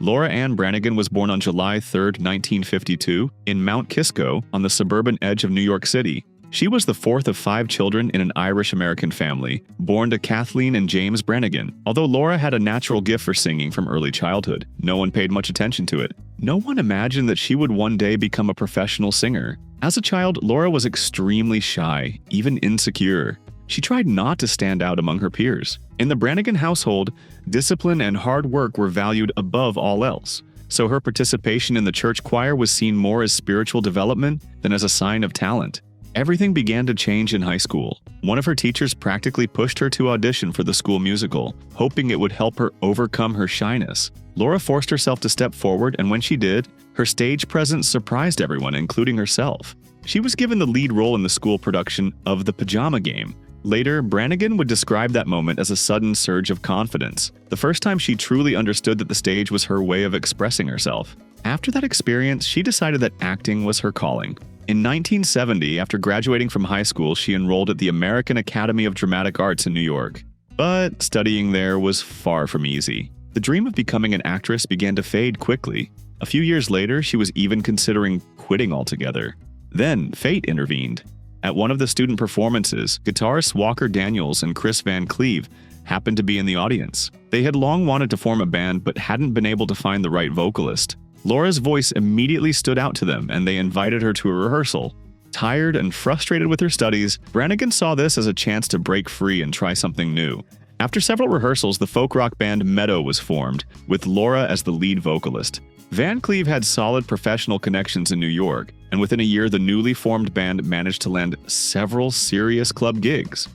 Laura Ann Branigan was born on July 3, 1952, in Mount Kisco on the suburban edge of New York City. She was the fourth of 5 children in an Irish-American family, born to Kathleen and James Branigan. Although Laura had a natural gift for singing from early childhood, no one paid much attention to it. No one imagined that she would one day become a professional singer. As a child, Laura was extremely shy, even insecure. She tried not to stand out among her peers. In the Branigan household, discipline and hard work were valued above all else, so her participation in the church choir was seen more as spiritual development than as a sign of talent. Everything began to change in high school. One of her teachers practically pushed her to audition for the school musical, hoping it would help her overcome her shyness. Laura forced herself to step forward, and when she did, her stage presence surprised everyone, including herself. She was given the lead role in the school production of The Pajama Game. Later, Branigan would describe that moment as a sudden surge of confidence, the first time she truly understood that the stage was her way of expressing herself. After that experience, she decided that acting was her calling. In 1970, after graduating from high school, she enrolled at the American Academy of Dramatic Arts in New York. But studying there was far from easy. The dream of becoming an actress began to fade quickly. A few years later, she was even considering quitting altogether. Then, fate intervened. At one of the student performances, guitarists Walker Daniels and Chris Van Cleve happened to be in the audience. They had long wanted to form a band but hadn't been able to find the right vocalist. Laura's voice immediately stood out to them, and they invited her to a rehearsal. Tired and frustrated with her studies, Branigan saw this as a chance to break free and try something new. After several rehearsals, the folk rock band Meadow was formed, with Laura as the lead vocalist. Van Cleve had solid professional connections in New York, and within a year the newly formed band managed to land several serious club gigs.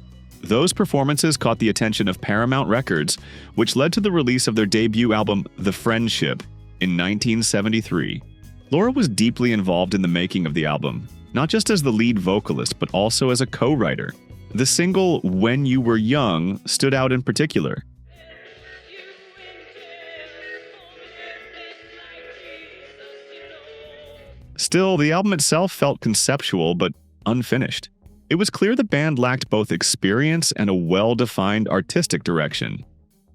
Those performances caught the attention of Paramount Records, which led to the release of their debut album, The Friendship, in 1973. Laura was deeply involved in the making of the album, not just as the lead vocalist, but also as a co-writer. The single When You Were Young stood out in particular. Still, the album itself felt conceptual but unfinished. It was clear the band lacked both experience and a well-defined artistic direction.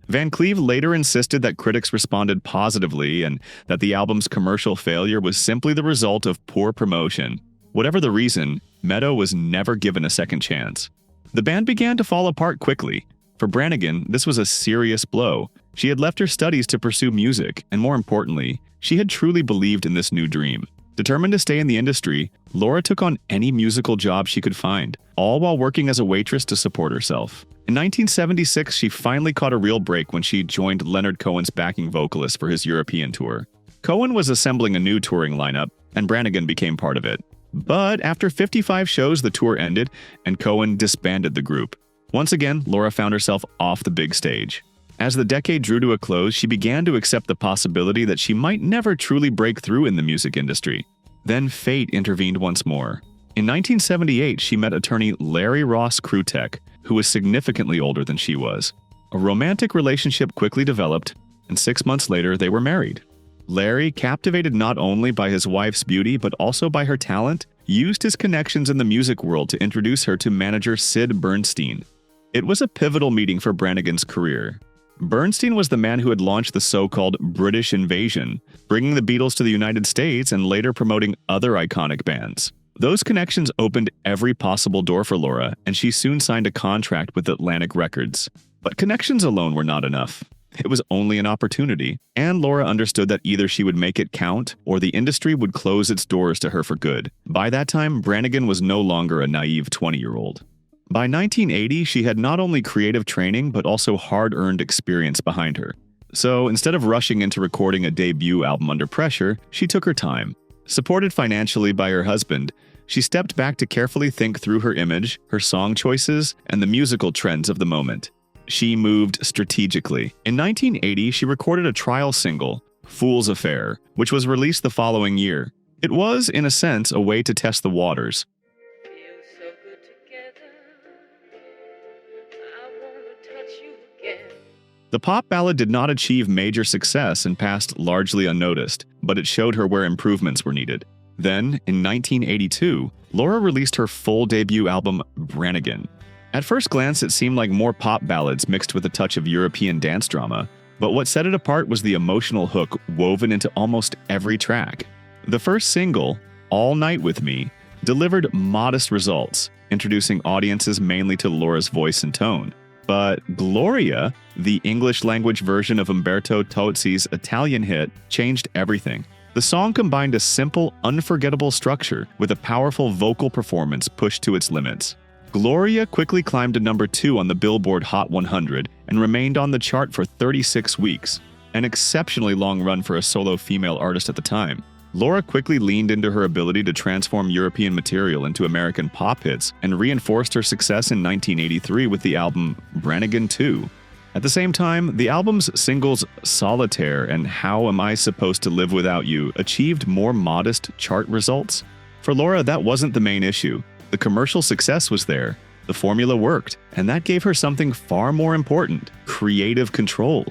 Van Cleve later insisted that critics responded positively and that the album's commercial failure was simply the result of poor promotion. Whatever the reason, Meadow was never given a second chance. The band began to fall apart quickly. For Branigan, this was a serious blow. She had left her studies to pursue music, and more importantly, she had truly believed in this new dream. Determined to stay in the industry, Laura took on any musical job she could find, all while working as a waitress to support herself. In 1976, she finally caught a real break when she joined Leonard Cohen's backing vocalist for his European tour. Cohen was assembling a new touring lineup, and Branigan became part of it. But after 55 shows, the tour ended, and Cohen disbanded the group. Once again, Laura found herself off the big stage. As the decade drew to a close, she began to accept the possibility that she might never truly break through in the music industry. Then fate intervened once more. In 1978, she met attorney Larry Ross Krutek, who was significantly older than she was. A romantic relationship quickly developed, and 6 months later, they were married. Larry, captivated not only by his wife's beauty but also by her talent, used his connections in the music world to introduce her to manager Sid Bernstein. It was a pivotal meeting for Branigan's career. Bernstein was the man who had launched the so-called British invasion, bringing the Beatles to the United States and later promoting other iconic bands. Those connections opened every possible door for Laura, and she soon signed a contract with Atlantic Records. But connections alone were not enough. It was only an opportunity, and Laura understood that either she would make it count or the industry would close its doors to her for good. By that time, Branigan was no longer a naive 20-year-old. By 1980, she had not only creative training but also hard-earned experience behind her. So instead of rushing into recording a debut album under pressure, she took her time. Supported financially by her husband, she stepped back to carefully think through her image, her song choices, and the musical trends of the moment. She moved strategically. In 1980, she recorded a trial single, Fool's Affair, which was released the following year. It was, in a sense, a way to test the waters. The pop ballad did not achieve major success and passed largely unnoticed, but it showed her where improvements were needed. Then, in 1982, Laura released her full debut album, Branigan. At first glance, it seemed like more pop ballads mixed with a touch of European dance drama, But what set it apart was the emotional hook woven into almost every track. The first single, All Night With Me, delivered modest results, introducing audiences mainly to Laura's voice and tone. But Gloria, the English-language version of Umberto Tozzi's Italian hit, changed everything. The song combined a simple, unforgettable structure with a powerful vocal performance pushed to its limits. Gloria quickly climbed to number 2 on the Billboard Hot 100 and remained on the chart for 36 weeks, an exceptionally long run for a solo female artist at the time. Laura quickly leaned into her ability to transform European material into American pop hits and reinforced her success in 1983 with the album Branigan 2. At the same time, the album's singles Solitaire and How Am I Supposed to Live Without You achieved more modest chart results. For Laura, that wasn't the main issue. The commercial success was there, the formula worked, and that gave her something far more important: creative control.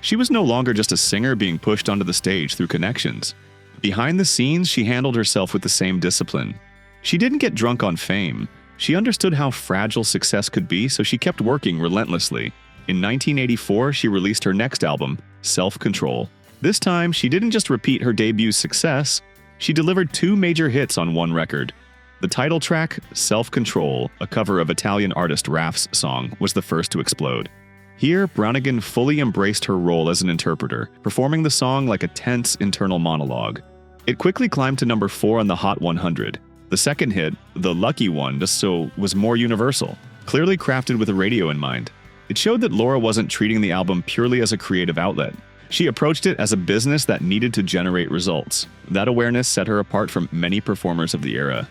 She was no longer just a singer being pushed onto the stage through connections. Behind the scenes, she handled herself with the same discipline. She didn't get drunk on fame. She understood how fragile success could be, so she kept working relentlessly. In 1984, she released her next album, Self-Control. This time, she didn't just repeat her debut's success, she delivered 2 major hits on one record. The title track, Self-Control, a cover of Italian artist Raff's song, was the first to explode. Here, Branigan fully embraced her role as an interpreter, performing the song like a tense internal monologue. It quickly climbed to number 4 on the Hot 100. The second hit, The Lucky One, was more universal, clearly crafted with a radio in mind. It showed that Laura wasn't treating the album purely as a creative outlet. She approached it as a business that needed to generate results. That awareness set her apart from many performers of the era.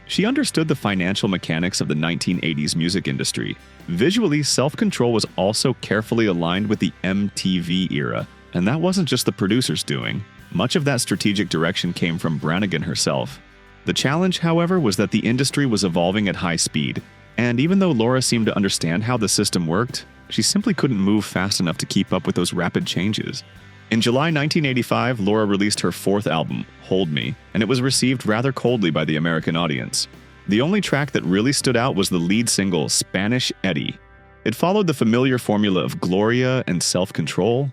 She understood the financial mechanics of the 1980s music industry. Visually, Self-Control was also carefully aligned with the MTV era, and that wasn't just the producers doing. Much of that strategic direction came from Branigan herself. The challenge, however, was that the industry was evolving at high speed, and even though Laura seemed to understand how the system worked, she simply couldn't move fast enough to keep up with those rapid changes. In July 1985, Laura released her 4th album, Hold Me, and it was received rather coldly by the American audience. The only track that really stood out was the lead single, Spanish Eddie. It followed the familiar formula of Gloria and Self-Control,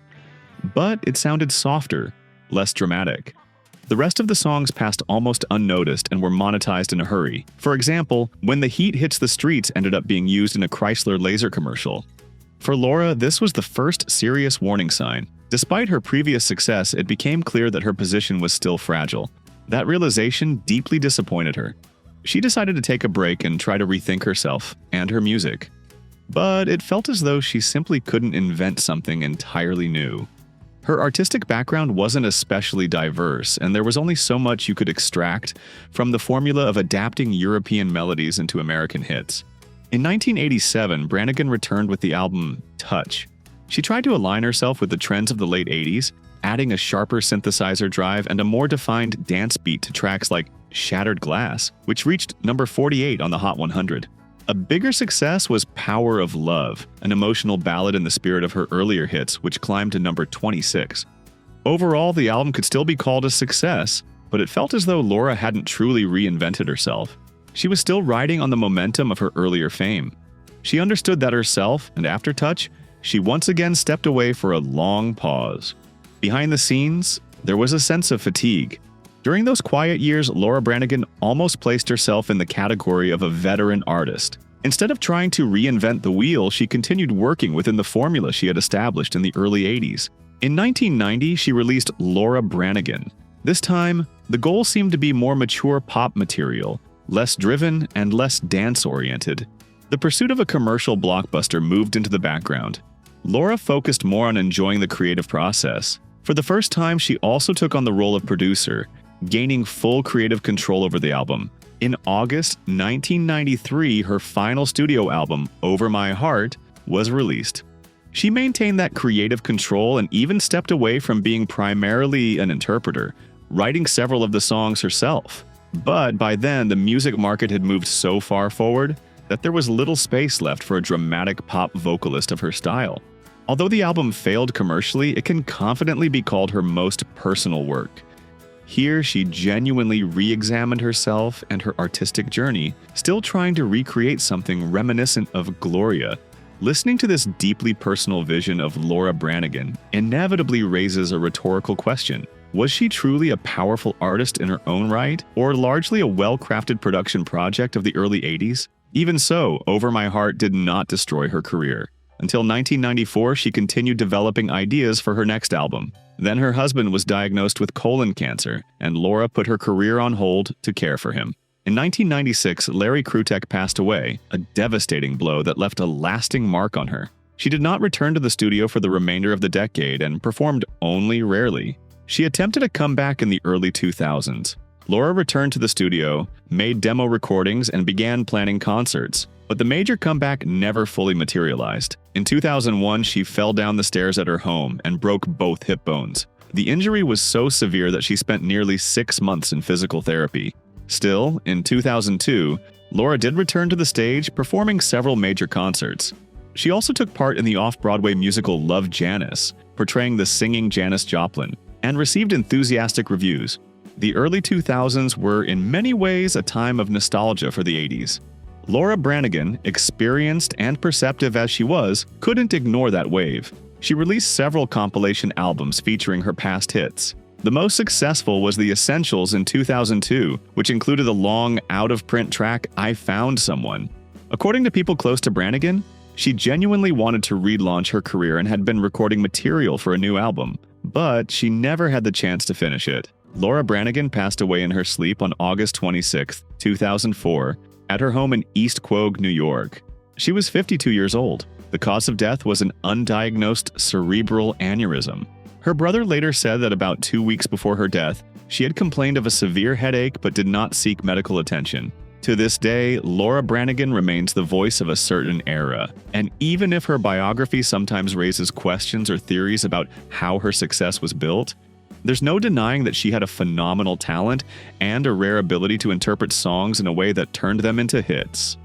but it sounded softer, less dramatic. The rest of the songs passed almost unnoticed and were monetized in a hurry. For example, When the Heat Hits the Streets ended up being used in a Chrysler laser commercial. For Laura, this was the first serious warning sign. Despite her previous success, it became clear that her position was still fragile. That realization deeply disappointed her. She decided to take a break and try to rethink herself and her music. But it felt as though she simply couldn't invent something entirely new. Her artistic background wasn't especially diverse, and there was only so much you could extract from the formula of adapting European melodies into American hits. In 1987, Branigan returned with the album Touch. She tried to align herself with the trends of the late 80s, adding a sharper synthesizer drive and a more defined dance beat to tracks like Shattered Glass, which reached number 48 on the Hot 100. A bigger success was Power of Love, an emotional ballad in the spirit of her earlier hits, which climbed to number 26. Overall, the album could still be called a success, but it felt as though Laura hadn't truly reinvented herself. She was still riding on the momentum of her earlier fame. She understood that herself, and after Touch, she once again stepped away for a long pause. Behind the scenes, there was a sense of fatigue. During those quiet years, Laura Branigan almost placed herself in the category of a veteran artist. Instead of trying to reinvent the wheel, she continued working within the formula she had established in the early 80s. In 1990, she released Laura Branigan. This time, the goal seemed to be more mature pop material, less driven and less dance-oriented. The pursuit of a commercial blockbuster moved into the background. Laura focused more on enjoying the creative process. For the first time, she also took on the role of producer, gaining full creative control over the album. In August 1993, her final studio album, Over My Heart, was released. She maintained that creative control and even stepped away from being primarily an interpreter, writing several of the songs herself. But by then, the music market had moved so far forward that there was little space left for a dramatic pop vocalist of her style. Although the album failed commercially, it can confidently be called her most personal work. Here, she genuinely re-examined herself and her artistic journey, still trying to recreate something reminiscent of Gloria. Listening to this deeply personal vision of Laura Branigan inevitably raises a rhetorical question. Was she truly a powerful artist in her own right, or largely a well-crafted production project of the early 80s? Even so, Over My Heart did not destroy her career. Until 1994, she continued developing ideas for her next album. Then her husband was diagnosed with colon cancer, and Laura put her career on hold to care for him. In 1996, Larry Krutek passed away, a devastating blow that left a lasting mark on her. She did not return to the studio for the remainder of the decade and performed only rarely. She attempted a comeback in the early 2000s. Laura returned to the studio, made demo recordings, and began planning concerts. But the major comeback never fully materialized. In 2001, she fell down the stairs at her home and broke both hip bones. The injury was so severe that she spent nearly 6 months in physical therapy. Still, in 2002, Laura did return to the stage, performing several major concerts. She also took part in the off-Broadway musical Love, Janis, portraying the singing Janis Joplin, and received enthusiastic reviews. The early 2000s were in many ways a time of nostalgia for the 80s. Laura Branigan, experienced and perceptive as she was, couldn't ignore that wave. She released several compilation albums featuring her past hits. The most successful was The Essentials in 2002, which included the long, out-of-print track I Found Someone. According to people close to Branigan, she genuinely wanted to relaunch her career and had been recording material for a new album, but she never had the chance to finish it. Laura Branigan passed away in her sleep on August 26, 2004, at her home in East Quogue, New York. She was 52 years old. The cause of death was an undiagnosed cerebral aneurysm. Her brother later said that about 2 weeks before her death, she had complained of a severe headache but did not seek medical attention. To this day, Laura Branigan remains the voice of a certain era, and even if her biography sometimes raises questions or theories about how her success was built, there's no denying that she had a phenomenal talent and a rare ability to interpret songs in a way that turned them into hits.